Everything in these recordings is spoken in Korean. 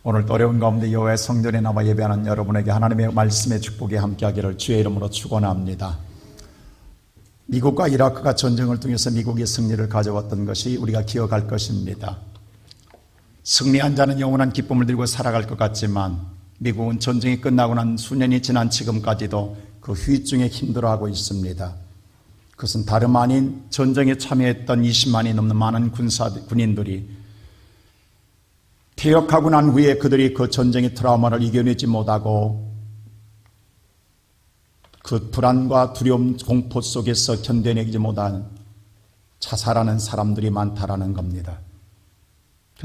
오늘 어려운 가운데 여호와의 성전에 나와 예배하는 여러분에게 하나님의 말씀의 축복이 함께하기를 주의 이름으로 축원합니다. 미국과 이라크가 전쟁을 통해서 미국이 승리를 가져왔던 것이 우리가 기억할 것입니다. 승리한 자는 영원한 기쁨을 들고 살아갈 것 같지만 미국은 전쟁이 끝나고 난 수년이 지난 지금까지도 그 후유증에 힘들어하고 있습니다. 그것은 다름 아닌 전쟁에 참여했던 20만이 넘는 많은 군인들이 퇴역하고 난 후에 그들이 그 전쟁의 트라우마를 이겨내지 못하고 그 불안과 두려움, 공포 속에서 견뎌내지 못한 자살하는 사람들이 많다라는 겁니다.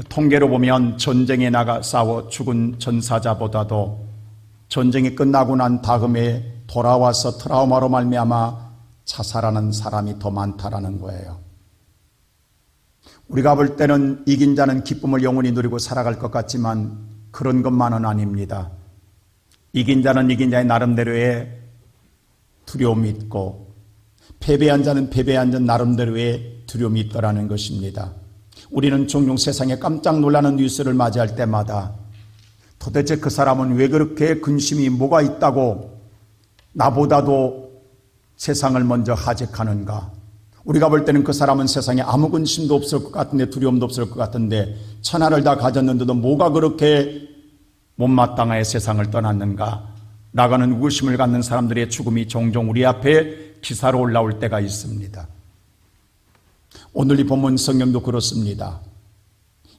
통계로 보면 전쟁에 나가 싸워 죽은 전사자보다도 전쟁이 끝나고 난 다음에 돌아와서 트라우마로 말미암아 자살하는 사람이 더 많다라는 거예요. 우리가 볼 때는 이긴 자는 기쁨을 영원히 누리고 살아갈 것 같지만 그런 것만은 아닙니다. 이긴 자는 이긴 자의 나름대로의 두려움이 있고 패배한 자는 패배한 자 나름대로의 두려움이 있더라는 것입니다. 우리는 종종 세상에 깜짝 놀라는 뉴스를 맞이할 때마다 도대체 그 사람은 왜 그렇게 근심이 뭐가 있다고 나보다도 세상을 먼저 하직하는가? 우리가 볼 때는 그 사람은 세상에 아무 근심도 없을 것 같은데 두려움도 없을 것 같은데 천하를 다 가졌는데도 뭐가 그렇게 못마땅하게 세상을 떠났는가? 나가는 의구심을 갖는 사람들의 죽음이 종종 우리 앞에 기사로 올라올 때가 있습니다. 오늘 이 본문 성경도 그렇습니다.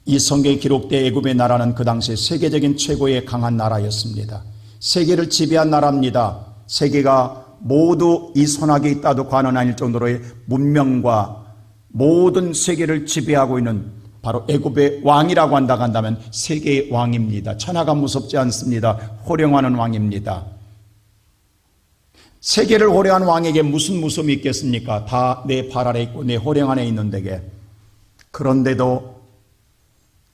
이 성경에 기록된 애굽의 나라는 그 당시 세계적인 최고의 강한 나라였습니다. 세계를 지배한 나라입니다. 세계가 모두 이 손아귀에 있다도 과언은 아닐 정도로의 문명과 모든 세계를 지배하고 있는 바로 애굽의 왕이라고 한다면 세계의 왕입니다. 천하가 무섭지 않습니다. 호령하는 왕입니다. 세계를 호령하는 왕에게 무슨 무서움이 있겠습니까? 다 내 발 아래 있고 내 호령 안에 있는 데게. 그런데도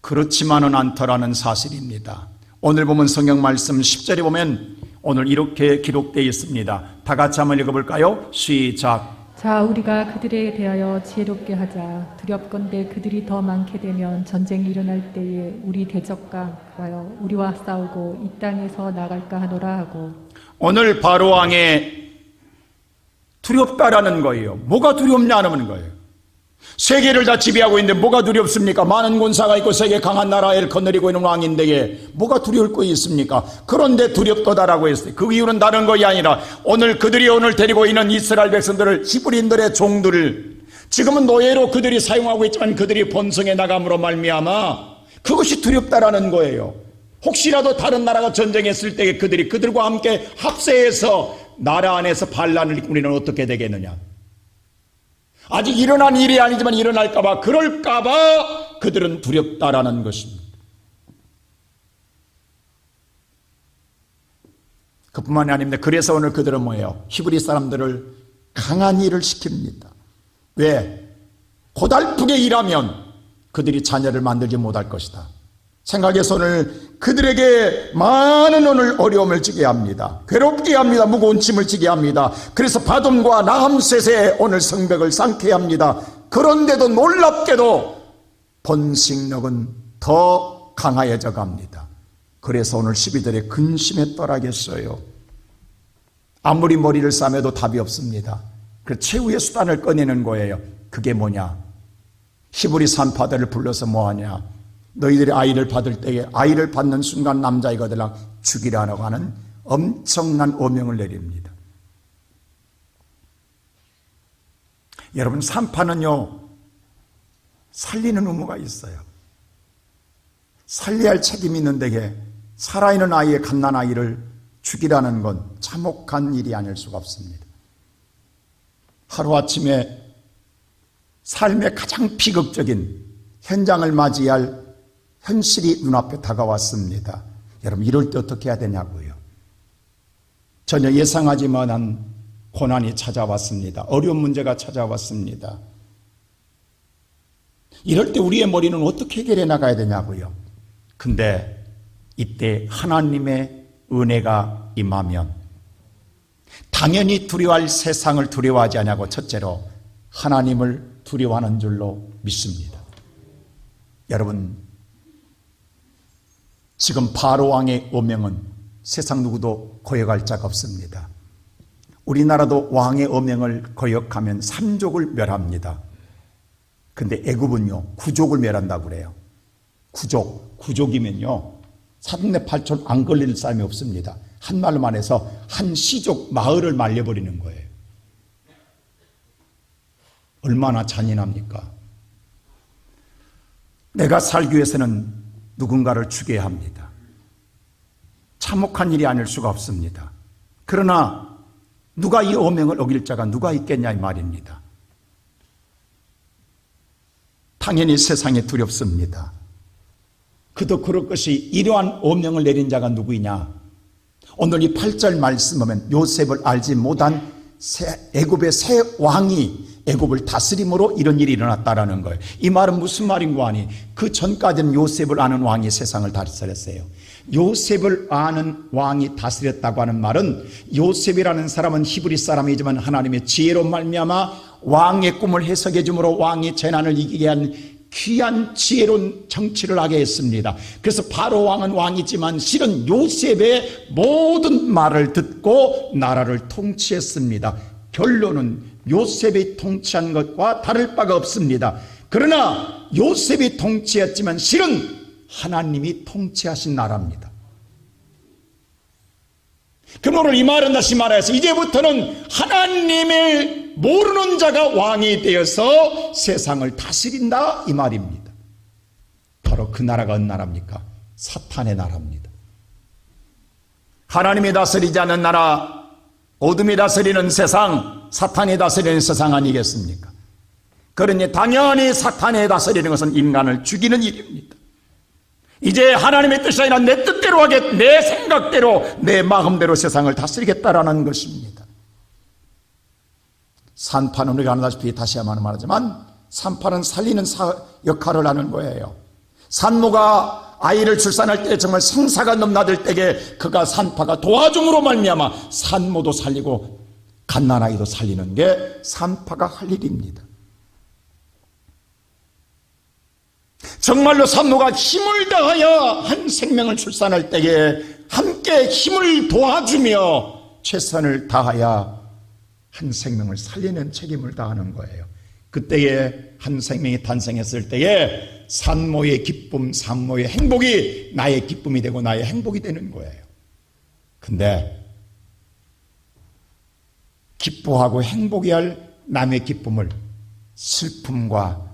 그렇지만은 않더라는 사실입니다. 오늘 보면 성경 말씀 10절에 보면 오늘 이렇게 기록되어 있습니다. 다 같이 한번 읽어볼까요? 시작. 자, 우리가 그들에 대하여 지혜롭게 하자. 두렵건대 그들이 더 많게 되면 전쟁이 일어날 때에 우리 대적과 가여 우리와 싸우고 이 땅에서 나갈까 하노라 하고. 오늘 바로왕의 두렵다라는 거예요. 뭐가 두렵냐는 거예요. 세계를 다 지배하고 있는데 뭐가 두렵습니까? 많은 군사가 있고 세계 강한 나라를 거느리고 있는 왕인데 뭐가 두려울 거 있습니까? 그런데 두렵도다라고 했어요. 그 이유는 다른 것이 아니라 그들이 오늘 데리고 있는 이스라엘 백성들을 히브리인들의 종들을 지금은 노예로 그들이 사용하고 있지만 그들이 본성에 나감으로 말미암아 그것이 두렵다라는 거예요. 혹시라도 다른 나라가 전쟁했을 때 그들과 함께 합세해서 나라 안에서 반란을 일으키면 우리는 어떻게 되겠느냐? 아직 일어난 일이 아니지만 일어날까봐 그럴까봐 그들은 두렵다라는 것입니다. 그뿐만이 아닙니다. 그래서 오늘 그들은 뭐예요? 히브리 사람들을 강한 일을 시킵니다. 왜? 고달프게 일하면 그들이 자녀를 만들지 못할 것이다. 생각해서 오늘 그들에게 많은 오늘 어려움을 지게 합니다. 괴롭게 합니다. 무거운 짐을 지게 합니다. 그래서 바돔과 나함셋에 오늘 성벽을 쌓게 합니다. 그런데도 놀랍게도 번식력은 더 강하여져 갑니다. 그래서 오늘 12절에 근심에 떨하겠어요. 아무리 머리를 싸매도 답이 없습니다. 그 최후의 수단을 꺼내는 거예요. 그게 뭐냐? 히브리 산파들을 불러서 뭐하냐? 너희들이 아이를 받을 때에 아이를 받는 순간 남자아이가 되라 죽이라고 하는 엄청난 어명을 내립니다. 여러분, 산파는요 살리는 의무가 있어요. 살려야 할 책임이 있는데 살아있는 아이의 갓난아이를 죽이라는 건 참혹한 일이 아닐 수가 없습니다. 하루아침에 삶의 가장 비극적인 현장을 맞이할 현실이 눈앞에 다가왔습니다. 여러분, 이럴 때 어떻게 해야 되냐고요. 전혀 예상하지 못한 고난이 찾아왔습니다. 어려운 문제가 찾아왔습니다. 이럴 때 우리의 머리는 어떻게 해결해 나가야 되냐고요. 근데 이때 하나님의 은혜가 임하면 당연히 두려워할 세상을 두려워하지 않냐고 첫째로 하나님을 두려워하는 줄로 믿습니다. 여러분, 지금 바로 왕의 어명은 세상 누구도 거역할 자가 없습니다. 우리나라도 왕의 어명을 거역하면 3족을 멸합니다. 근데 애굽은요 9족을 멸한다고 그래요. 9족이면요 3내 8촌 안 걸릴 사람이 없습니다. 한말로만 해서 한 시족 마을을 말려버리는 거예요. 얼마나 잔인합니까? 내가 살기 위해서는 누군가를 죽여야 합니다. 참혹한 일이 아닐 수가 없습니다. 그러나 누가 이 어명을 어길 자가 누가 있겠냐 이 말입니다. 당연히 세상에 두렵습니다. 그도 그럴 것이 이러한 어명을 내린 자가 누구이냐? 오늘 이 8절 말씀 보면 요셉을 알지 못한 애굽의 새 왕이 애굽을 다스림으로 이런 일이 일어났다라는 거예요. 이 말은 무슨 말인고 하니 그 전까지는 요셉을 아는 왕이 세상을 다스렸어요. 요셉을 아는 왕이 다스렸다고 하는 말은 요셉이라는 사람은 히브리 사람이지만 하나님의 지혜로 말미암아 왕의 꿈을 해석해 주므로 왕이 재난을 이기게 한 귀한 지혜로운 정치를 하게 했습니다. 그래서 바로 왕은 왕이지만 실은 요셉의 모든 말을 듣고 나라를 통치했습니다. 결론은 요셉이 통치한 것과 다를 바가 없습니다. 그러나 요셉이 통치했지만 실은 하나님이 통치하신 나라입니다. 그럼 오늘 이 말은 다시 말해서 이제부터는 하나님을 모르는 자가 왕이 되어서 세상을 다스린다 이 말입니다. 바로 그 나라가 어느 나라입니까? 사탄의 나라입니다. 하나님이 다스리지 않는 나라, 어둠이 다스리는 세상, 사탄이 다스리는 세상 아니겠습니까? 그러니 당연히 사탄이 다스리는 것은 인간을 죽이는 일입니다. 이제 하나님의 뜻이 아니라 내 뜻대로 하겠, 내 생각대로, 내 마음대로 세상을 다스리겠다라는 것입니다. 산파는 우리가 아다시피 다시 한번 말하지만 산파는 살리는 역할을 하는 거예요. 산모가 아이를 출산할 때 정말 생사가 넘나들 때에 그가 산파가 도와줌으로 말미암아 산모도 살리고 갓난아이도 살리는 게 산파가 할 일입니다. 정말로 산모가 힘을 다하여 한 생명을 출산할 때에 함께 힘을 도와주며 최선을 다하여 한 생명을 살리는 책임을 다하는 거예요. 그때에 한 생명이 탄생했을 때에 산모의 기쁨, 산모의 행복이 나의 기쁨이 되고 나의 행복이 되는 거예요. 근데 기뻐하고 행복이 할 남의 기쁨을 슬픔과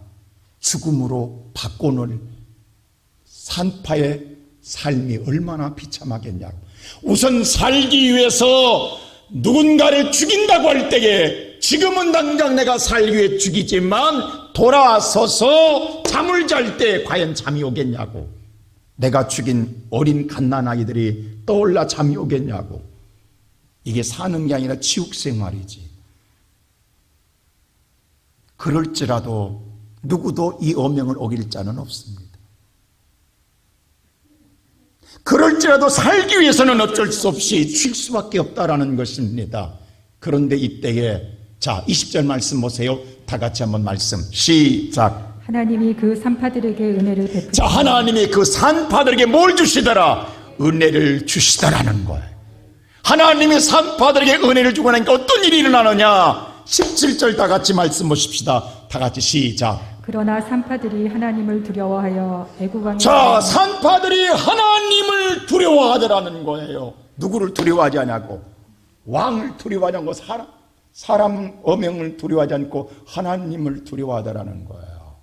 죽음으로 바꿔놓을 산파의 삶이 얼마나 비참하겠냐고. 우선 살기 위해서 누군가를 죽인다고 할 때에 지금은 당장 내가 살기 위해 죽이지만 돌아서서 잠을 잘 때 과연 잠이 오겠냐고. 내가 죽인 어린 갓난아이들이 떠올라 잠이 오겠냐고. 이게 사는 게 아니라 지옥생활이지. 그럴지라도 누구도 이 어명을 어길 자는 없습니다. 그럴지라도 살기 위해서는 어쩔 수 없이 쉴 수밖에 없다라는 것입니다. 그런데 이때에 자 20절 말씀 보세요. 다 같이 한번 말씀 시작. 하나님이 그 산파들에게 은혜를 베푸시고 자 하나님이 그 산파들에게 뭘 주시더라? 은혜를 주시더라는 거예요. 하나님이 산파들에게 은혜를 주고 나니까 어떤 일이 일어나느냐? 17절 다 같이 말씀 보십시다. 다 같이 시작. 그러나 산파들이 하나님을 두려워하여 애굽 왕의 자 산파들이 하나님을 두려워하더라는 거예요. 누구를 두려워하지 않냐고? 왕을 두려워하지 않고 사람 어명을 두려워하지 않고 하나님을 두려워하더라는 거예요.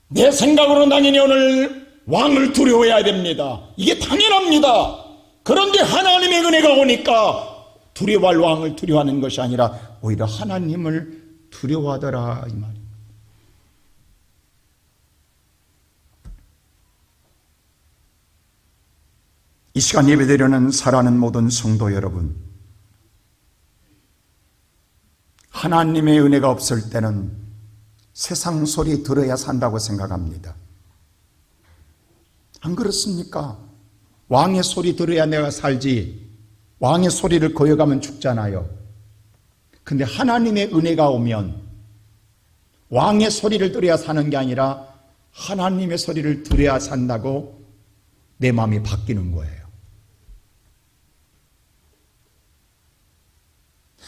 내 생각으로는 당연히 오늘 왕을 두려워해야 됩니다. 이게 당연합니다. 그런데 하나님의 은혜가 오니까 두려워할 왕을 두려워하는 것이 아니라 오히려 하나님을 두려워하더라 이 말입니다. 이 시간 예배드리는 사랑하는 모든 성도 여러분, 하나님의 은혜가 없을 때는 세상 소리 들어야 산다고 생각합니다. 안 그렇습니까? 왕의 소리 들어야 내가 살지, 왕의 소리를 거역하면 죽잖아요. 근데 하나님의 은혜가 오면 왕의 소리를 들어야 사는 게 아니라 하나님의 소리를 들어야 산다고 내 마음이 바뀌는 거예요.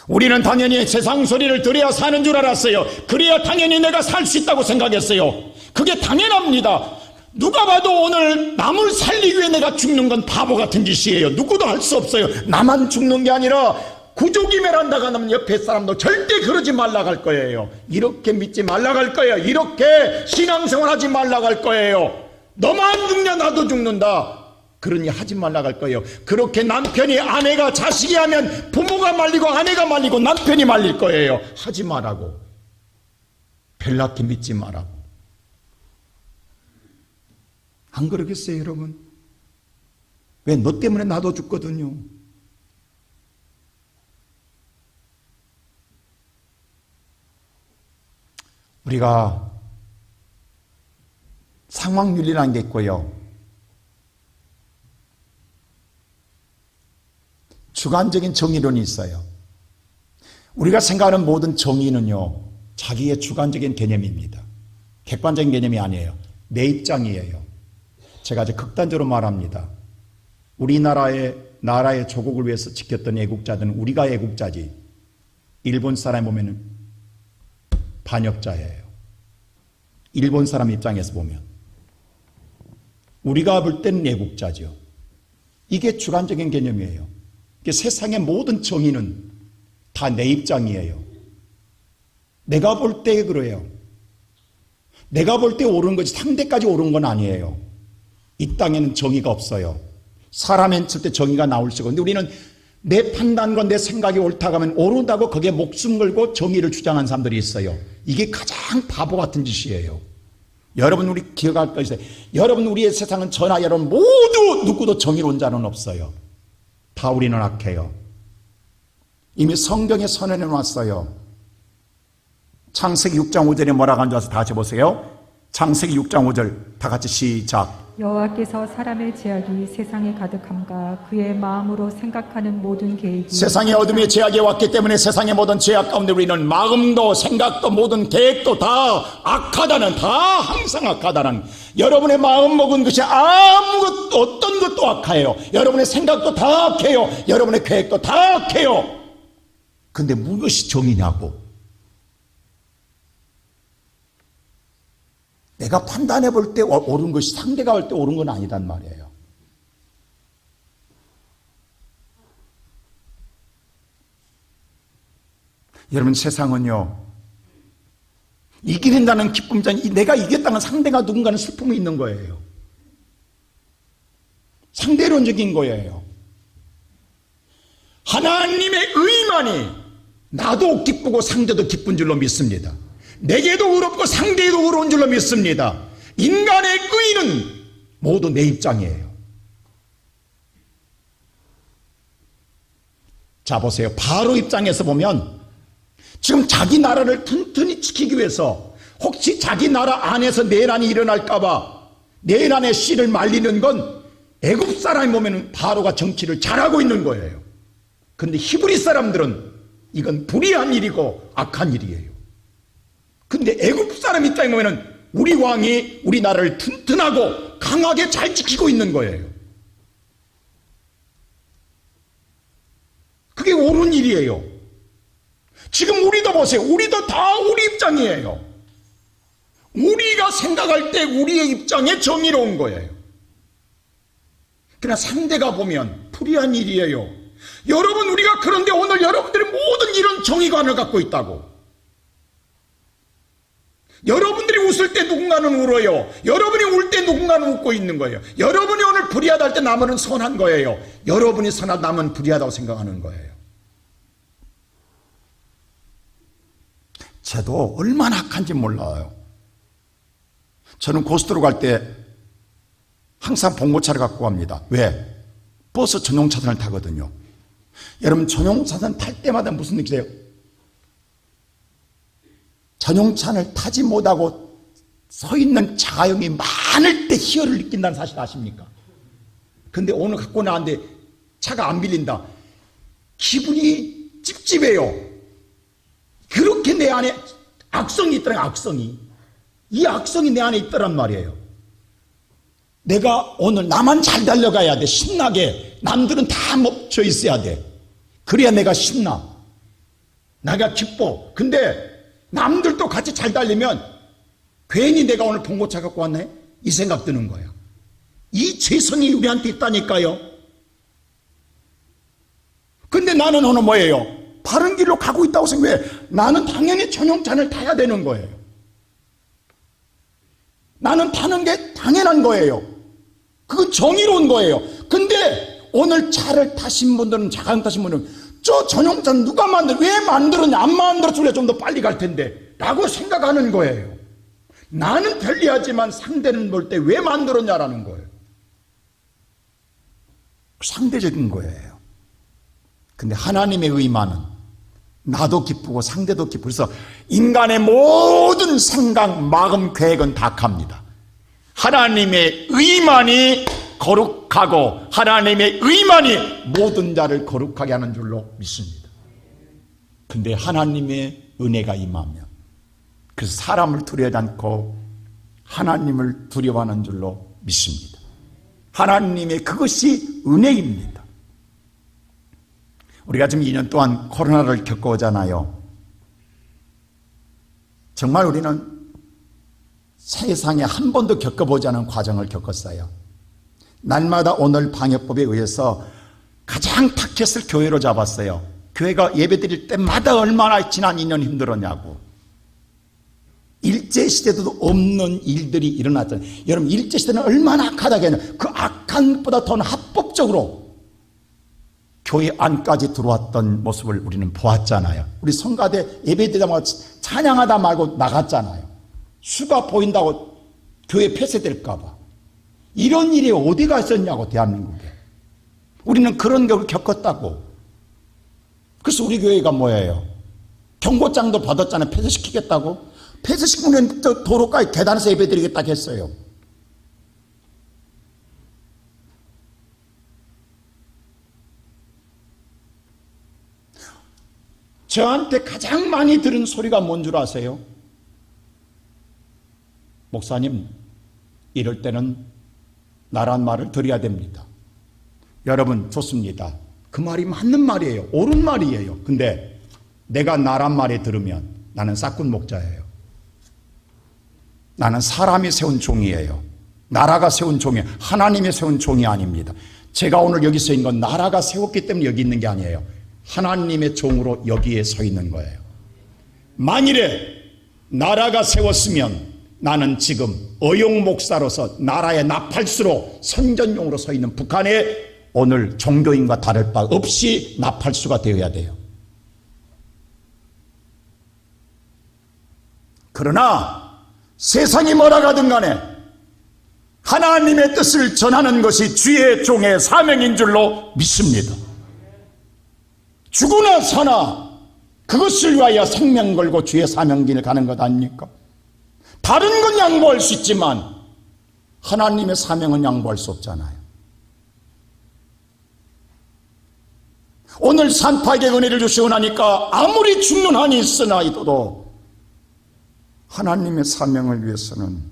우리는 당연히 세상 소리를 들어야 사는 줄 알았어요. 그래야 당연히 내가 살 수 있다고 생각했어요. 그게 당연합니다. 누가 봐도 오늘 남을 살리기 위해 내가 죽는 건 바보 같은 짓이에요. 누구도 할 수 없어요. 나만 죽는 게 아니라 구조기멸한다고 하면 옆에 사람도 절대 그러지 말라고 할 거예요. 이렇게 믿지 말라고 할 거예요. 이렇게 신앙생활 하지 말라고 할 거예요. 너만 죽냐 나도 죽는다. 그러니 하지 말라고 할 거예요. 그렇게 남편이 아내가 자식이 하면 부모가 말리고 아내가 말리고 남편이 말릴 거예요. 하지 말라고. 별나게 믿지 말라고. 안 그러겠어요, 여러분? 왜? 너 때문에 나도 죽거든요. 우리가 상황윤리라는 게 있고요, 주관적인 정의론이 있어요. 우리가 생각하는 모든 정의는요, 자기의 주관적인 개념입니다. 객관적인 개념이 아니에요. 내 입장이에요. 제가 이제 극단적으로 말합니다. 우리나라의 조국을 위해서 지켰던 애국자들은 우리가 애국자지, 일본 사람 보면은 반역자예요. 일본 사람 입장에서 보면 우리가 볼 때는 애국자죠. 이게 주관적인 개념이에요. 세상의 모든 정의는 다 내 입장이에요. 내가 볼 때 그래요. 내가 볼 때 옳은 거지 상대까지 옳은 건 아니에요. 이 땅에는 정의가 없어요. 사람 했을 때 정의가 나올 수가. 근데 우리는 내 판단과 내 생각이 옳다고 하면 옳다고 거기에 목숨 걸고 정의를 주장한 사람들이 있어요. 이게 가장 바보 같은 짓이에요. 여러분, 우리 기억할 거 있어요. 여러분, 우리의 세상은 저나 여러분 모두 누구도 정의로운 자는 없어요. 다 우리는 악해요. 이미 성경에 선언해 놨어요. 창세기 6장 5절에 뭐라고 하는지 와서 다 같이 보세요. 창세기 6장 5절 다 같이 시작. 여호와께서 사람의 죄악이 세상에 가득함과 그의 마음으로 생각하는 모든 계획이 세상에 어둠의 죄악이 왔기 때문에 세상의 모든 죄악 가운데 우리는 마음도 생각도 모든 계획도 다 악하다는, 다 항상 악하다는, 여러분의 마음 먹은 것이 아무것도 어떤 것도 악해요. 여러분의 생각도 다 악해요. 여러분의 계획도 다 악해요. 근데 무엇이 정의냐고. 내가 판단해 볼 때 옳은 것이 상대가 볼 때 옳은 건 아니단 말이에요. 여러분, 세상은요, 이긴다는 기쁨이, 내가 이겼다는 상대가 누군가는 슬픔이 있는 거예요. 상대론적인 거예요. 하나님의 의만이 나도 기쁘고 상대도 기쁜 줄로 믿습니다. 내게도 의롭고 상대에도 의로운 줄로 믿습니다. 인간의 의는 모두 내 입장이에요. 자, 보세요. 바로 입장에서 보면 지금 자기 나라를 튼튼히 지키기 위해서 혹시 자기 나라 안에서 내란이 일어날까봐 내란의 씨를 말리는 건 애굽 사람이 보면 바로가 정치를 잘하고 있는 거예요. 그런데 히브리 사람들은 이건 불의한 일이고 악한 일이에요. 근데 애굽 사람 입장에 보면은 우리 왕이 우리 나라를 튼튼하고 강하게 잘 지키고 있는 거예요. 그게 옳은 일이에요. 지금 우리도 보세요. 우리도 다 우리 입장이에요. 우리가 생각할 때 우리의 입장에 정의로운 거예요. 그러나 상대가 보면 불의한 일이에요. 여러분, 우리가 그런데 오늘 여러분들이 모든 이런 정의관을 갖고 있다고. 여러분들이 웃을 때 누군가는 울어요. 여러분이 울 때 누군가는 웃고 있는 거예요. 여러분이 오늘 불의하다 할 때 남은 선한 거예요. 여러분이 선하다 남은 불의하다고 생각하는 거예요. 저도 얼마나 악한지 몰라요. 저는 고속도로 갈 때 항상 봉고차를 갖고 갑니다. 왜? 버스 전용차선을 타거든요. 여러분, 전용차선 탈 때마다 무슨 느낌이세요? 전용차를 타지 못하고 서 있는 자가용이 많을 때 희열을 느낀다는 사실 아십니까? 근데 오늘 갖고 나왔는데 차가 안 밀린다. 기분이 찝찝해요. 그렇게 내 안에 악성이 있더라고요, 악성이. 이 악성이 내 안에 있더란 말이에요. 내가 오늘 나만 잘 달려가야 돼. 신나게. 남들은 다 멈춰 있어야 돼. 그래야 내가 신나. 내가 기뻐. 근데 남들도 같이 잘 달리면 괜히 내가 오늘 봉고차 갖고 왔네? 이 생각 드는 거예요. 이 죄성이 우리한테 있다니까요. 근데 나는 오늘 뭐예요? 바른 길로 가고 있다고 생각해. 나는 당연히 전용차를 타야 되는 거예요. 나는 타는 게 당연한 거예요. 그건 정의로운 거예요. 근데 오늘 차를 타신 분들은, 자가용 타신 분들은 저 전용차는 누가 왜 만들었냐? 안 만들었으면 좀 더 빨리 갈 텐데 라고 생각하는 거예요. 나는 편리하지만 상대는 볼 때 왜 만들었냐라는 거예요. 상대적인 거예요. 근데 하나님의 의만은 나도 기쁘고 상대도 기쁘고, 그래서 인간의 모든 생각, 마음, 계획은 다 갑니다. 하나님의 의만이 거룩하고 하나님의 의만이 모든 자를 거룩하게 하는 줄로 믿습니다. 근데 하나님의 은혜가 임하면, 그래서 사람을 두려워하지 않고 하나님을 두려워하는 줄로 믿습니다. 하나님의 그것이 은혜입니다. 우리가 지금 2년 동안 코로나를 겪어오잖아요. 정말 우리는 세상에 한 번도 겪어보지 않은 과정을 겪었어요. 날마다 오늘 방역법에 의해서 가장 타켓을 교회로 잡았어요. 교회가 예배 드릴 때마다 얼마나 지난 2년 힘들었냐고. 일제시대도 없는 일들이 일어났잖아요. 여러분, 일제시대는 얼마나 악하다겠냐. 그 악한 것보다 더 합법적으로 교회 안까지 들어왔던 모습을 우리는 보았잖아요. 우리 성가대 예배 드리다가 찬양하다 말고 나갔잖아요. 수가 보인다고 교회 폐쇄될까 봐. 이런 일이 어디가 있었냐고, 대한민국에. 우리는 그런 걸 겪었다고. 그래서 우리 교회가 뭐예요? 경고장도 받았잖아요. 폐쇄시키겠다고. 폐쇄시키면 도로가에 계단에서 예배드리겠다고 했어요. 저한테 가장 많이 들은 소리가 뭔 줄 아세요? 목사님, 이럴 때는 나란 말을 드려야 됩니다. 여러분, 좋습니다. 그 말이 맞는 말이에요. 옳은 말이에요. 근데 내가 나란 말에 들으면 나는 싹군 목자예요. 나는 사람이 세운 종이에요. 나라가 세운 종이에요. 하나님이 세운 종이 아닙니다. 제가 오늘 여기 서 있는 건 나라가 세웠기 때문에 여기 있는 게 아니에요. 하나님의 종으로 여기에 서 있는 거예요. 만일에 나라가 세웠으면 나는 지금 어용 목사로서 나라의 나팔수로 선전용으로 서 있는 북한의 오늘 종교인과 다를 바 없이 나팔수가 되어야 돼요. 그러나 세상이 뭐라 가든 간에 하나님의 뜻을 전하는 것이 주의 종의 사명인 줄로 믿습니다. 죽으나 사나 그것을 위하여 생명 걸고 주의 사명길을 가는 것 아닙니까? 다른 건 양보할 수 있지만 하나님의 사명은 양보할 수 없잖아요. 오늘 산파에게 은혜를 주시고 나니까 아무리 죽는 한이 있으나이도 하나님의 사명을 위해서는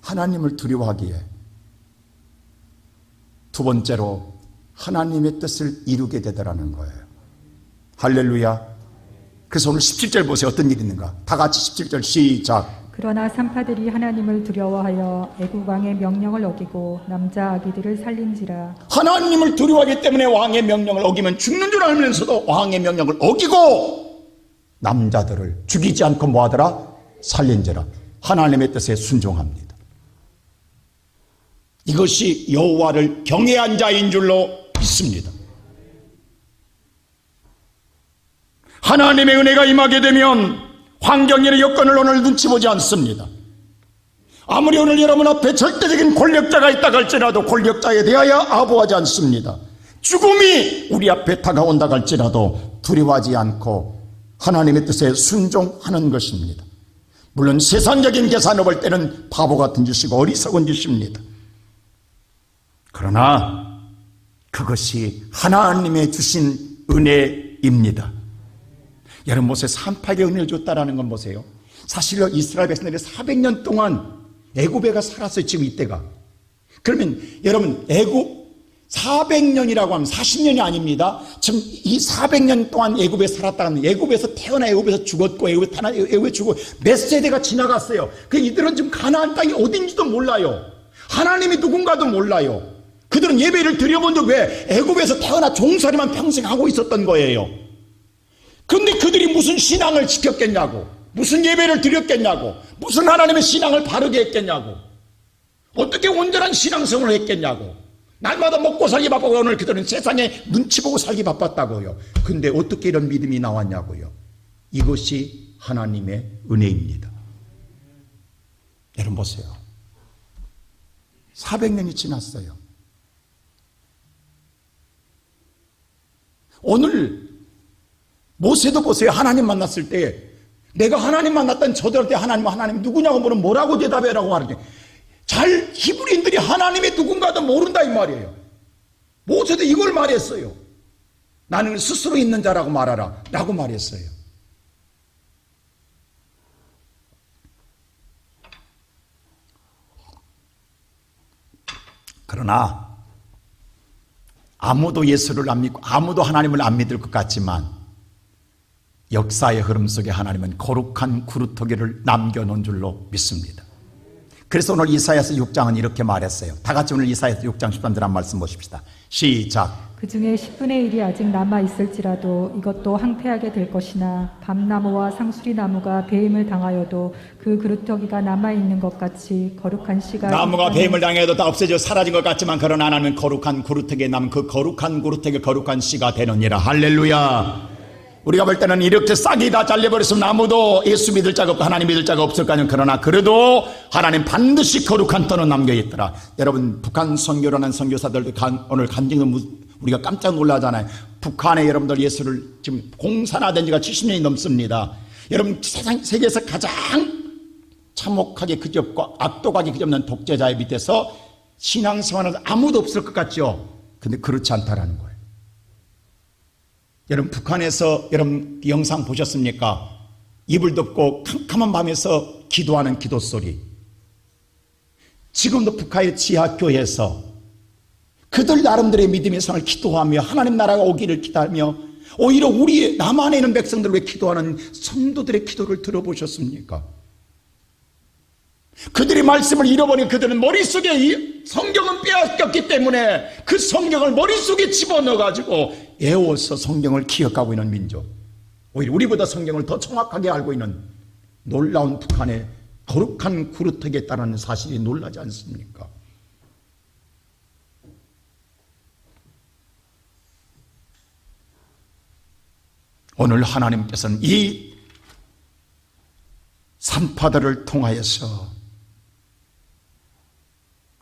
하나님을 두려워하기에, 두 번째로 하나님의 뜻을 이루게 되더라는 거예요. 할렐루야. 그래서 오늘 17절 보세요. 어떤 일이 있는가. 다 같이 17절 시작. 그러나 산파들이 하나님을 두려워하여 애국 왕의 명령을 어기고 남자 아기들을 살린지라. 하나님을 두려워하기 때문에 왕의 명령을 어기면 죽는 줄 알면서도 왕의 명령을 어기고 남자들을 죽이지 않고 뭐하더라? 살린지라. 하나님의 뜻에 순종합니다. 이것이 여호와를 경외한 자인 줄로 믿습니다. 하나님의 은혜가 임하게 되면 환경이나 여건을 오늘 눈치 보지 않습니다. 아무리 오늘 여러분 앞에 절대적인 권력자가 있다 할지라도 권력자에 대하여 아부하지 않습니다. 죽음이 우리 앞에 다가온다 할지라도 두려워하지 않고 하나님의 뜻에 순종하는 것입니다. 물론 세상적인 계산을 볼 때는 바보 같은 짓이고 어리석은 짓입니다. 그러나 그것이 하나님의 주신 은혜입니다. 여러분 보세요. 산파에게 은혜를 줬다라는 건 보세요. 사실은 이스라엘 백성들이 400년 동안 애굽에가 살았어요. 지금 이때가. 그러면 여러분 애굽 400년이라고 하면 40년이 아닙니다. 지금 이 400년 동안 애굽에 살았다는, 애굽에서 태어나 애굽에서 죽었고 애굽에 죽고 몇 세대가 지나갔어요. 그 이들은 지금 가나안 땅이 어딘지도 몰라요. 하나님이 누군가도 몰라요. 그들은 예배를 드려본 적, 왜? 애굽에서 태어나 종살이만 평생 하고 있었던 거예요. 그런데 그들이 무슨 신앙을 지켰겠냐고, 무슨 예배를 드렸겠냐고, 무슨 하나님의 신앙을 바르게 했겠냐고, 어떻게 온전한 신앙생활을 했겠냐고. 날마다 먹고 살기 바쁘고 오늘 그들은 세상에 눈치 보고 살기 바빴다고요. 근데 어떻게 이런 믿음이 나왔냐고요. 이것이 하나님의 은혜입니다. 여러분 보세요. 400년이 지났어요. 오늘 모세도 보세요. 하나님 만났을 때 내가 하나님 만났던 저들한테 하나님 누구냐고 물으면 뭐라고 대답해라고 하는데, 잘 히브리인들이 하나님의 누군가도 모른다 이 말이에요. 모세도 이걸 말했어요. 나는 스스로 있는 자라고 말하라 라고 말했어요. 그러나 아무도 예수를 안 믿고 아무도 하나님을 안 믿을 것 같지만 역사의 흐름 속에 하나님은 거룩한 구루터기를 남겨놓은 줄로 믿습니다. 그래서 오늘 이사야서 6장은 이렇게 말했어요. 다 같이 오늘 이사야서 6장 13절 한 말씀 보십시다. 시작. 그 중에 10분의 1이 아직 남아 있을지라도 이것도 항폐하게 될 것이나 밤나무와 상수리나무가 배임을 당하여도 그 그루터기가 남아 있는 것 같이 거룩한 씨가, 나무가 배임을 당해도 다 없어져 사라진 것 같지만 그러나 하나님은 거룩한 구루터기에 남은 그 거룩한 구루터기 거룩한 씨가 되느니라. 할렐루야. 우리가 볼 때는 이렇게 싹이 다 잘려버렸으면 아무도 예수 믿을 자가 없고 하나님 믿을 자가 없을 거 아니에요. 그러나 그래도 하나님 반드시 거룩한 터는 남겨있더라. 여러분 북한 선교라는 선교사들도 오늘 간증은 우리가 깜짝 놀라잖아요. 북한에 여러분들 예수를 지금 공산화된 지가 70년이 넘습니다. 여러분 세계에서 가장 참혹하게 그지없고 악독하게 그지없는 독재자의 밑에서 신앙생활은 아무도 없을 것 같죠. 근데 그렇지 않다라는 거예요. 여러분 북한에서 여러분 영상 보셨습니까? 이불 덮고 캄캄한 밤에서 기도하는 기도 소리. 지금도 북한의 지하교회에서 그들 나름대로의 믿음의 생활을 기도하며 하나님 나라가 오기를 기다리며 오히려 우리 남한에 있는 백성들을 위해 기도하는 성도들의 기도를 들어보셨습니까? 그들이 말씀을 잃어버린 그들은 머릿속에 이 성경은 빼앗겼기 때문에 그 성경을 머릿속에 집어넣어가지고 애워서 성경을 기억하고 있는 민족, 오히려 우리보다 성경을 더 정확하게 알고 있는 놀라운 북한의 거룩한 구루터기에 따르는 사실이 놀라지 않습니까? 오늘 하나님께서는 이 산파들을 통하여서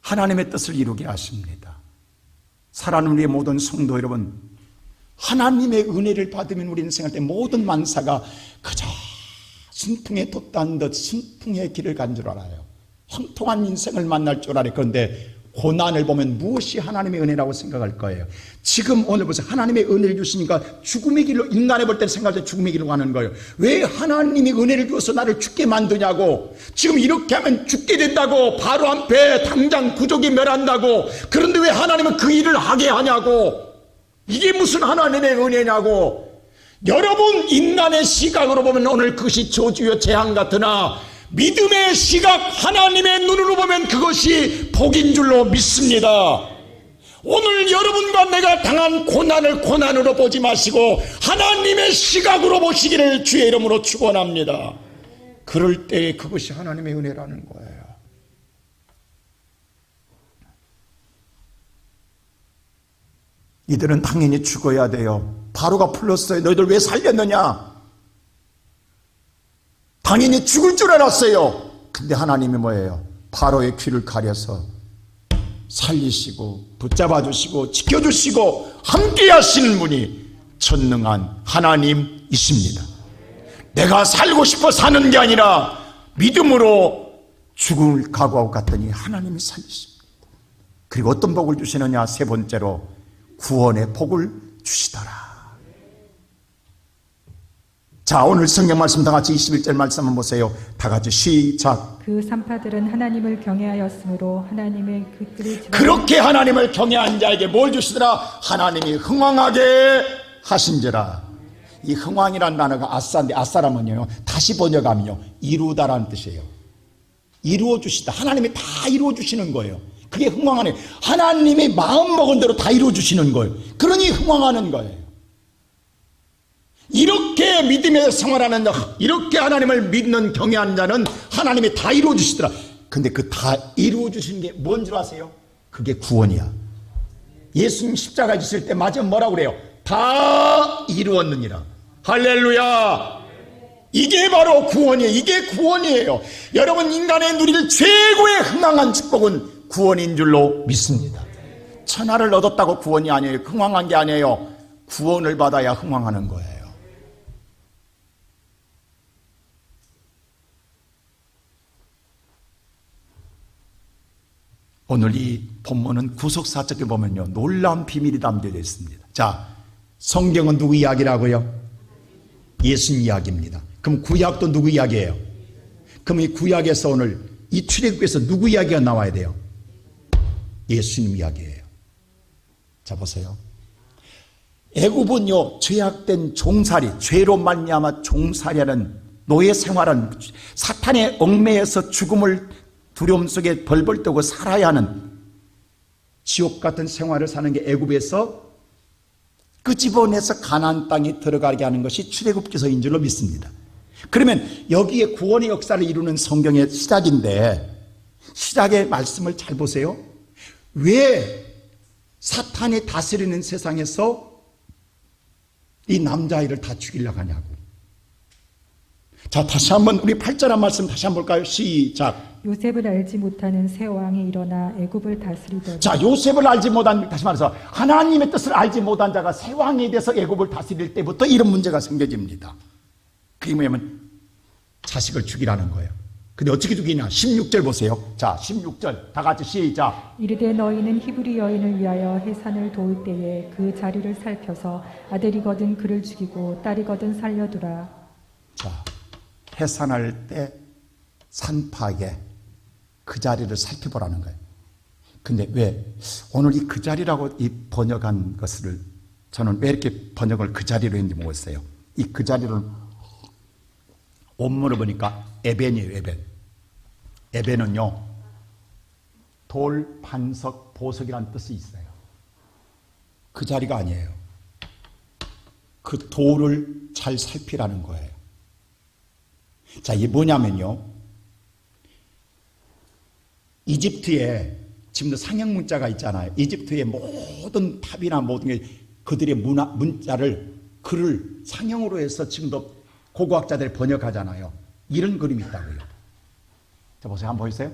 하나님의 뜻을 이루게 하십니다. 사랑하는 우리의 모든 성도 여러분, 하나님의 은혜를 받으면 우리 인생할 때 모든 만사가 그저 순풍에 돛단 듯 순풍의 길을 간 줄 알아요. 형통한 인생을 만날 줄 알아요. 그런데 고난을 보면 무엇이 하나님의 은혜라고 생각할 거예요. 지금 오늘 보세요. 하나님의 은혜를 주시니까 죽음의 길로, 인간에 볼 때는 생각할 때 죽음의 길로 가는 거예요. 왜 하나님이 은혜를 주어서 나를 죽게 만드냐고. 지금 이렇게 하면 죽게 된다고, 바로 앞에 당장 구족이 멸한다고. 그런데 왜 하나님은 그 일을 하게 하냐고. 이게 무슨 하나님의 은혜냐고. 여러분 인간의 시각으로 보면 오늘 그것이 저주요 재앙 같으나 믿음의 시각, 하나님의 눈으로 보면 그것이 복인 줄로 믿습니다. 오늘 여러분과 내가 당한 고난을 고난으로 보지 마시고 하나님의 시각으로 보시기를 주의 이름으로 축원합니다. 그럴 때 그것이 하나님의 은혜라는 거예요. 이들은 당연히 죽어야 돼요. 바로가 불렀어요. 너희들 왜 살렸느냐? 당연히 죽을 줄 알았어요. 근데 하나님이 뭐예요? 바로의 귀를 가려서 살리시고 붙잡아 주시고 지켜주시고 함께 하시는 분이 전능한 하나님이십니다. 내가 살고 싶어 사는 게 아니라 믿음으로 죽음을 각오하고 갔더니 하나님이 살리십니다. 그리고 어떤 복을 주시느냐? 세 번째로 구원의 복을 주시더라. 자, 오늘 성경 말씀 다 같이 21절 말씀 한번 보세요. 다 같이 시작. 그 산파들은 하나님을 경외하였으므로 하나님의 그들을 그렇게 하나님을 경외한 자에게 뭘 주시더라? 하나님이 흥왕하게 하신지라. 이 흥왕이라는 단어가 아싸인데, 아싸라면요, 다시 번역하면요, 이루다라는 뜻이에요. 이루어 주시다. 하나님이 다 이루어 주시는 거예요. 그게 흥왕하네. 하나님이 마음 먹은 대로 다 이루어 주시는 거예요. 그러니 흥왕하는 거예요. 이렇게 믿음의 생활하는 자, 이렇게 하나님을 믿는 경외하는 자는 하나님이 다 이루어 주시더라. 근데 그 다 이루어 주시는 게 뭔 줄 아세요? 그게 구원이야. 예수님 십자가에 지실 때 마지막 뭐라고 그래요? 다 이루었느니라. 할렐루야. 이게 바로 구원이에요. 이게 구원이에요. 여러분, 인간의 누릴 최고의 흥왕한 축복은 구원인 줄로 믿습니다. 천하를 얻었다고 구원이 아니에요. 흥왕한 게 아니에요. 구원을 받아야 흥왕하는 거예요. 오늘 이 본문은 구속사적에 보면요, 놀라운 비밀이 담겨져 있습니다. 자, 성경은 누구 이야기라고요? 예수님 이야기입니다. 그럼 구약도 누구 이야기예요? 그럼 이 구약에서 오늘 이 출애굽에서 누구 이야기가 나와야 돼요? 예수님 이야기예요. 자, 보세요. 애굽은요, 죄악된 종살이, 죄로 말미암아 종살이하는 노예 생활은 사탄의 얽매여서 죽음을 두려움 속에 벌벌 떠고 살아야 하는 지옥 같은 생활을 사는 게 애굽에서 끄집어내서 가나안 땅에 들어가게 하는 것이 출애굽기서인 줄로 믿습니다. 그러면 여기에 구원의 역사를 이루는 성경의 시작인데, 시작의 말씀을 잘 보세요. 왜 사탄이 다스리는 세상에서 이 남자아이를 다 죽이려고 하냐고. 자, 다시 한번 우리 8절 말씀 다시 한번 볼까요? 시작. 요셉을 알지 못하는 새 왕이 일어나 애굽을 다스리더니. 자, 요셉을 알지 못한, 다시 말해서 하나님의 뜻을 알지 못한 자가 새 왕이 돼서 애굽을 다스릴 때부터 이런 문제가 생겨집니다. 그게 뭐냐면 자식을 죽이라는 거예요. 근데 어떻게 죽이냐? 16절 보세요. 자, 16절 다 같이 시작. 이르되 너희는 히브리 여인을 위하여 해산을 도울 때에 그 자리를 살펴서 아들이거든 그를 죽이고 딸이거든 살려두라. 자, 해산할 때 산파에 그 자리를 살펴보라는 거예요. 근데 왜 오늘 이 그 자리라고 이 번역한 것을 저는 왜 이렇게 번역을 그 자리로 했는지 모르겠어요. 이 그 자리를 원문을 보니까 에벤이에요. 에벤. 에벤은요, 돌, 반석, 보석이라는 뜻이 있어요. 그 자리가 아니에요. 그 돌을 잘 살피라는 거예요. 자, 이게 뭐냐면요, 이집트에 지금도 상형 문자가 있잖아요. 이집트의 모든 탑이나 모든 게 그들의 문자를, 글을 상형으로 해서 지금도 고고학자들이 번역하잖아요. 이런 그림이 있다고요. 자, 보세요. 한번 보이세요?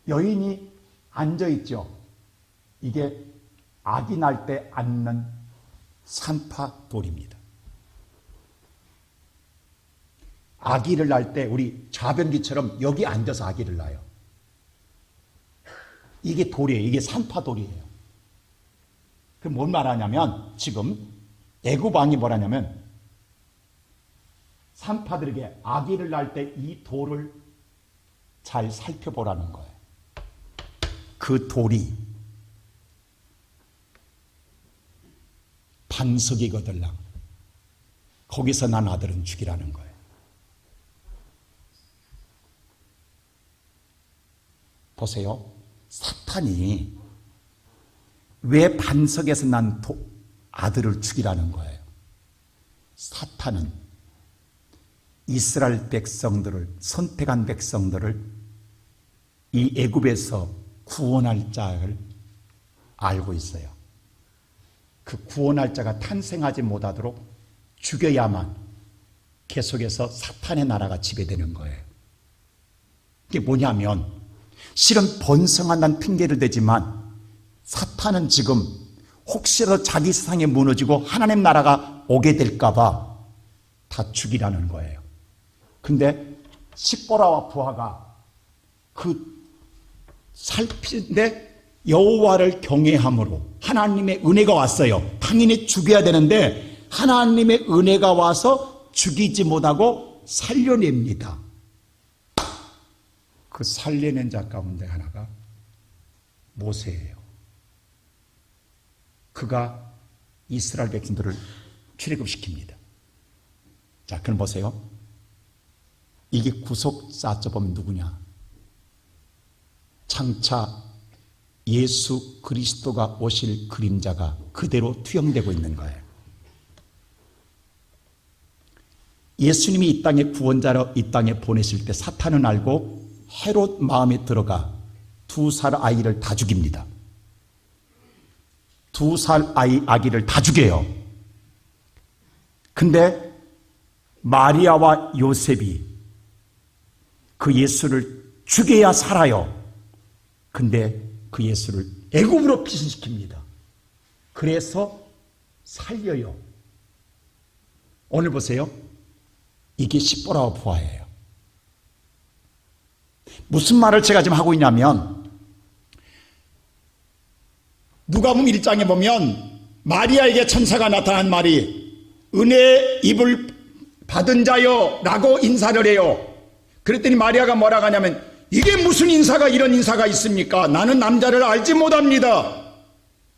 여인이 앉아있죠. 이게 아기 날 때 앉는 산파돌입니다. 아기를 낳을 때 우리 좌변기처럼 여기 앉아서 아기를 낳아요. 이게 돌이에요. 이게 산파돌이에요. 그럼 뭘 말하냐면, 지금 애굽 왕이 뭐라냐면 산파들에게 아기를 낳을 때 이 돌을 잘 살펴보라는 거예요. 그 돌이 반석이거들랑 거기서 난 아들은 죽이라는 거예요. 보세요. 사탄이 왜 반석에서 난 아들을 죽이라는 거예요? 사탄은 이스라엘 백성들을, 선택한 백성들을 이 애굽에서 구원할 자를 알고 있어요. 그 구원할 자가 탄생하지 못하도록 죽여야만 계속해서 사탄의 나라가 지배되는 거예요. 이게 뭐냐면, 실은 번성한다는 핑계를 대지만 사탄은 지금 혹시라도 자기 세상에 무너지고 하나님 나라가 오게 될까봐 다 죽이라는 거예요. 근데 십보라와 부하가 그 살피는데 여호와를 경외함으로 하나님의 은혜가 왔어요. 당연히 죽여야 되는데 하나님의 은혜가 와서 죽이지 못하고 살려냅니다. 그 살려낸 자 가운데 하나가 모세예요. 그가 이스라엘 백성들을 출애굽시킵니다. 자, 그럼 보세요. 이게 구속사자 보면 누구냐? 장차 예수 그리스도가 오실 그림자가 그대로 투영되고 있는 거예요. 예수님이 이 땅에 구원자로 이 땅에 보내실 때 사탄은 알고 헤롯 마음에 들어가 2살 아이를 다 죽입니다. 2살 아기를 다 죽여요. 근데 마리아와 요셉이 그 예수를 죽여야 살아요. 근데 그 예수를 애굽으로 피신시킵니다. 그래서 살려요. 오늘 보세요. 이게 십보라와 부하예요. 무슨 말을 제가 지금 하고 있냐면, 누가복음 1장에 보면 마리아에게 천사가 나타난 말이 은혜의 입을 받은 자여 라고 인사를 해요. 그랬더니 마리아가 뭐라고 하냐면, 이게 무슨 인사가 이런 인사가 있습니까? 나는 남자를 알지 못합니다.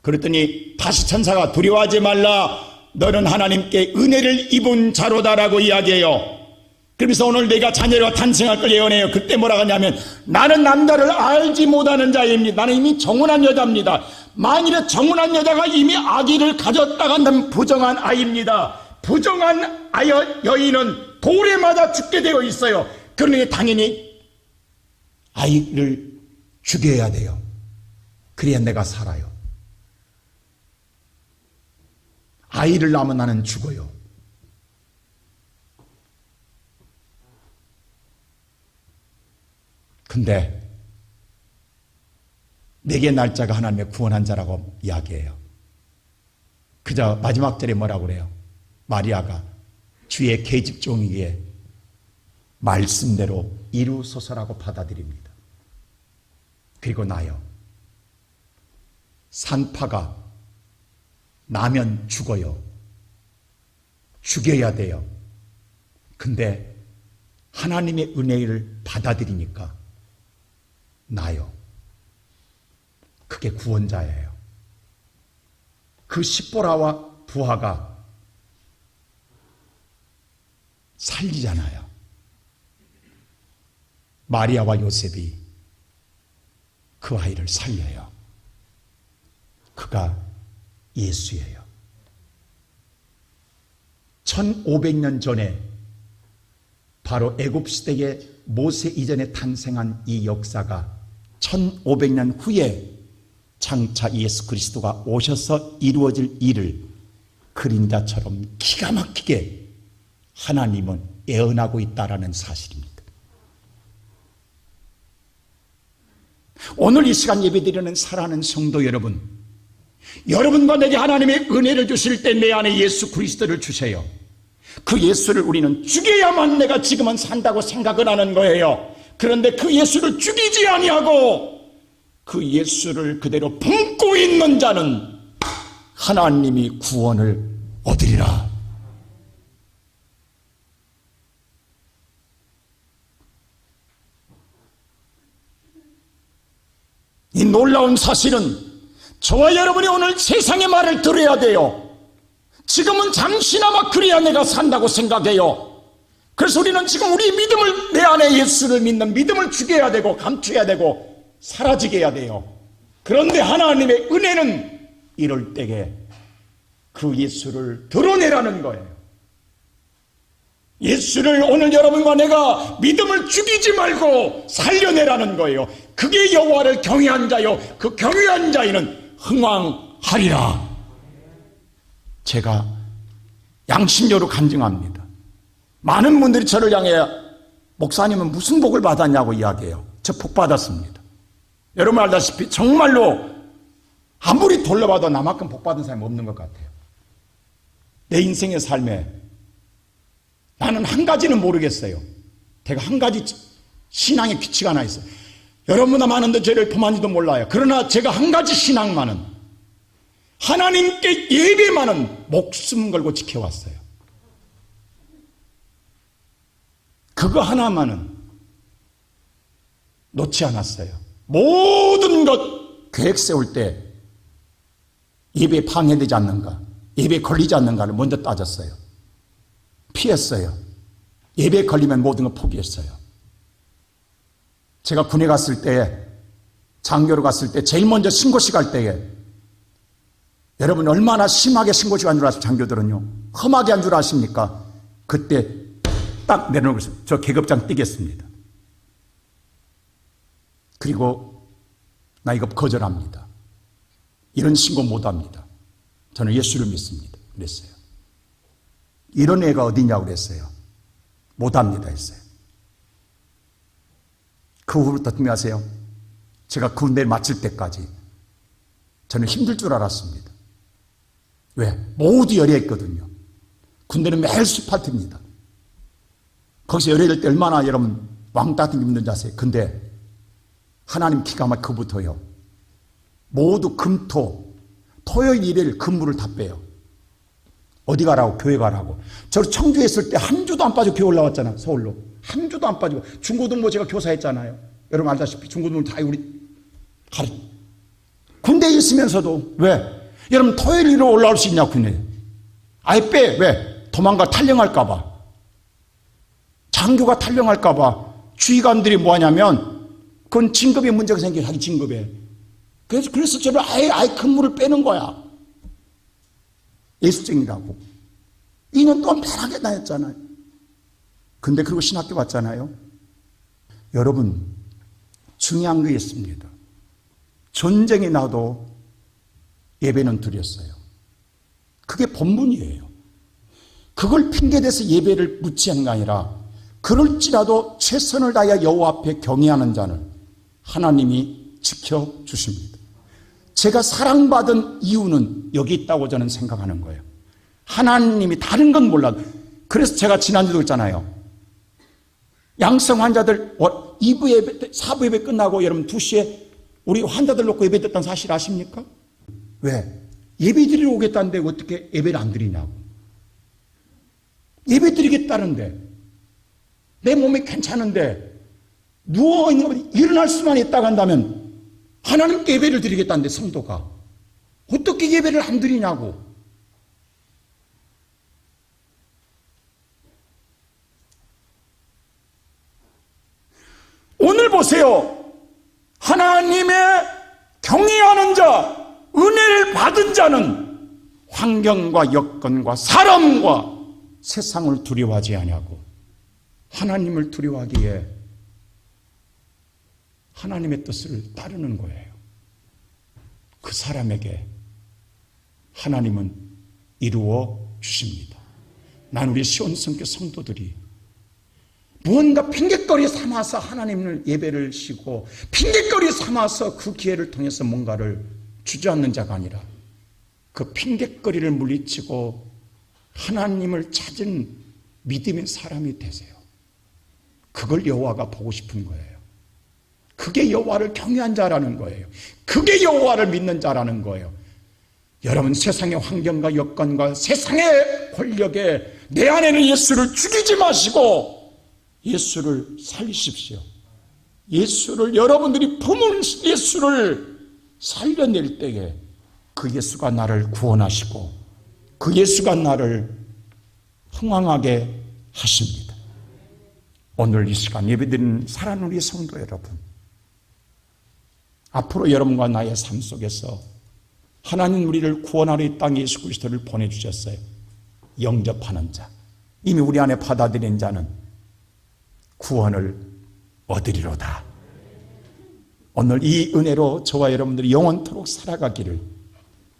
그랬더니 다시 천사가 두려워하지 말라. 너는 하나님께 은혜를 입은 자로다라고 이야기해요. 그러면서 오늘 내가 자녀로 탄생할 걸 예언해요. 그때 뭐라고 하냐면, 나는 남자를 알지 못하는 자입니다. 나는 이미 정혼한 여자입니다. 만일에 정혼한 여자가 이미 아기를 가졌다가 는 부정한 아이입니다. 부정한 여인은 돌에 맞아 죽게 되어 있어요. 그러니 당연히 아이를 죽여야 돼요. 그래야 내가 살아요. 아이를 낳으면 나는 죽어요. 근데 내게 날짜가 하나님의 구원한 자라고 이야기해요. 그저 마지막 절에 뭐라고 그래요? 마리아가 주의 계집종이기에 말씀대로 이루소서라고 받아들입니다. 그리고 나요. 산파가 나면 죽어요. 죽여야 돼요. 근데 하나님의 은혜를 받아들이니까 나요. 그게 구원자예요. 그 십보라와 부하가 살리잖아요. 마리아와 요셉이 그 아이를 살려요. 그가 예수예요. 1500년 전에 바로 애굽시대의 모세 이전에 탄생한 이 역사가 1500년 후에 장차 예수 그리스도가 오셔서 이루어질 일을 그림자처럼 기가 막히게 하나님은 예언하고 있다라는 사실입니다. 오늘 이 시간 예배드리는 사랑하는 성도 여러분, 여러분과 내게 하나님의 은혜를 주실 때 내 안에 예수 그리스도를 주세요. 그 예수를 우리는 죽여야만 내가 지금은 산다고 생각을 하는 거예요. 그런데 그 예수를 죽이지 아니하고 그 예수를 그대로 품고 있는 자는 하나님이 구원을 얻으리라. 이 놀라운 사실은 저와 여러분이 오늘 세상의 말을 들어야 돼요. 지금은 잠시나마 그래야 내가 산다고 생각해요. 그래서 우리는 지금 우리 믿음을, 내 안에 예수를 믿는 믿음을 죽여야 되고 감춰야 되고 사라지게 해야 돼요. 그런데 하나님의 은혜는 이럴 때에 그 예수를 드러내라는 거예요. 예수를 오늘 여러분과 내가 믿음을 죽이지 말고 살려내라는 거예요. 그게 여호와를 경외한 자요, 그 경외한 자에는 흥왕하리라. 제가 양심적으로 간증합니다. 많은 분들이 저를 향해 목사님은 무슨 복을 받았냐고 이야기해요. 저 복 받았습니다. 여러분 알다시피 정말로 아무리 돌려봐도 나만큼 복 받은 사람이 없는 것 같아요. 내 인생의 삶에 나는 한 가지는 모르겠어요. 제가 한 가지 신앙의 규칙이 하나 있어요. 여러분보다 많은데 저를 범한지도 몰라요. 그러나 제가 한 가지 신앙만은, 하나님께 예배만은 목숨 걸고 지켜왔어요. 그거 하나만은 놓지 않았어요. 모든 것 계획 세울 때 예배에 방해되지 않는가, 예배에 걸리지 않는가를 먼저 따졌어요. 피했어요. 예배에 걸리면 모든 걸 포기했어요. 제가 군에 갔을 때, 장교로 갔을 때 제일 먼저 신고식 할 때에 여러분 얼마나 심하게 신고식 한 줄 아십니까? 장교들은요. 험하게 한 줄 아십니까? 그때 딱 내려놓고 저 계급장 뛰겠습니다. 그리고 나 이거 거절합니다. 이런 신고 못합니다. 저는 예수를 믿습니다. 그랬어요. 이런 애가 어디냐고 그랬어요. 못합니다 했어요. 그 후부터 어떻게 하세요? 제가 군대를 마칠 때까지 저는 힘들 줄 알았습니다. 왜? 모두 열애했거든요. 군대는 매일 스파트입니다. 거기서 열애될 때 얼마나 여러분 왕따 같은 게 힘든지 아세요? 근데 하나님 기가 막히게 그부터요. 모두 금토, 토요일 일요일 근무를 다 빼요. 어디 가라고? 교회 가라고. 저 청주에 있을 때 한 주도 안 빠지고 교회 올라왔잖아. 서울로. 한 주도 안 빠지고. 중고등부 제가 교사했잖아요. 여러분 알다시피 중고등부 다 우리 가르. 군대에 있으면서도 왜? 여러분 토요일로 올라올 수 있냐고. 군대. 아예 빼. 왜? 도망가 탈영할까 봐. 장교가 탈영할까 봐. 주의관들이 뭐 하냐면 그건 진급에 문제가 생겨. 자기 진급에. 그래서 저를 아예 근무를 빼는 거야. 예수쟁이라고. 2년 동안 편하게 다녔잖아요. 근데 그리고 신학교 갔잖아요. 여러분, 중요한 게 있습니다. 전쟁이 나도 예배는 드렸어요. 그게 본분이에요. 그걸 핑계대서 예배를 무치하는 게 아니라 그럴지라도 최선을 다하여 여호와 앞에 경외하는 자는 하나님이 지켜주십니다. 제가 사랑받은 이유는 여기 있다고 저는 생각하는 거예요. 하나님이 다른 건 몰라도. 그래서 제가 지난주도 그랬잖아요. 양성 환자들 2부 예배, 4부 예배 끝나고 여러분 2시에 우리 환자들 놓고 예배 드렸다는 사실 아십니까? 왜? 예배 드리러 오겠다는데 어떻게 예배를 안 드리냐고. 예배 드리겠다는데 내 몸이 괜찮은데 누워있는 것보다 일어날 수만 있다고 한다면 하나님께 예배를 드리겠다는데 성도가 어떻게 예배를 안 드리냐고. 오늘 보세요. 하나님의 경외하는 자, 은혜를 받은 자는 환경과 여건과 사람과 세상을 두려워하지 아니하고 하나님을 두려워하기에 하나님의 뜻을 따르는 거예요. 그 사람에게 하나님은 이루어 주십니다. 난 우리 시온성교 성도들이 무언가 핑계거리 삼아서 하나님을 예배를 쉬고 핑계거리 삼아서 그 기회를 통해서 뭔가를 주저앉는 자가 아니라 그 핑계거리를 물리치고 하나님을 찾은 믿음의 사람이 되세요. 그걸 여호와가 보고 싶은 거예요. 그게 여호와를 경외한 자라는 거예요. 그게 여호와를 믿는 자라는 거예요. 여러분 세상의 환경과 여건과 예세상의 권력에 내 안에는 예수를 죽이지 마시고 예수를 살리십시오. 예수를 여러분들이 품은 예수를 살려낼 때에 그 예수가 나를 구원하시고 그 예수가 나를 흥왕하게 하십니다. 오늘 이 시간 예배드리는 사랑하는 우리 성도 여러분, 앞으로 여러분과 나의 삶 속에서 하나님 우리를 구원하러 이 땅에 예수 그리스도를 보내주셨어요. 영접하는 자, 이미 우리 안에 받아들인 자는 구원을 얻으리로다. 오늘 이 은혜로 저와 여러분들이 영원토록 살아가기를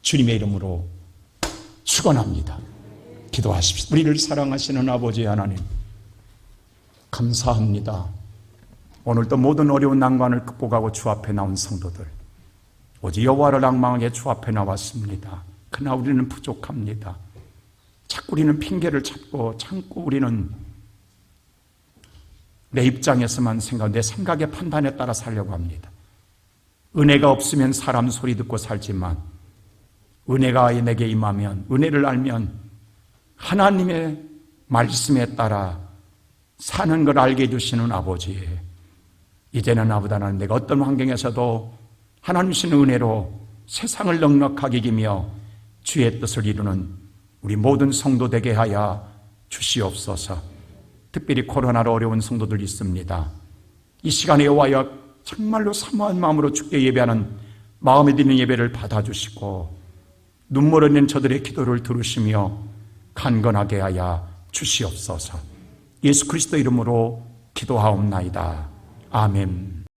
주님의 이름으로 축원합니다. 기도하십시오. 우리를 사랑하시는 아버지 하나님, 감사합니다. 오늘도 모든 어려운 난관을 극복하고 주 앞에 나온 성도들, 오직 여호와를 앙망하게 주 앞에 나왔습니다. 그러나 우리는 부족합니다. 자꾸 우리는 핑계를 찾고 참고 우리는 내 입장에서만 생각, 내 생각의 판단에 따라 살려고 합니다. 은혜가 없으면 사람 소리 듣고 살지만 은혜가 내게 임하면, 은혜를 알면 하나님의 말씀에 따라 사는 걸 알게 해주시는 아버지, 이제는 아버지 하나님, 내가 어떤 환경에서도 하나님 주시는 은혜로 세상을 넉넉하게 이기며 주의 뜻을 이루는 우리 모든 성도 되게 하여 주시옵소서. 특별히 코로나로 어려운 성도들 있습니다. 이 시간에 여호와여 정말로 사모한 마음으로 주께 예배하는 마음에 드는 예배를 받아주시고 눈물 흘리는 저들의 기도를 들으시며 강건하게 하여 주시옵소서. 예수 그리스도 이름으로 기도하옵나이다. 아멘.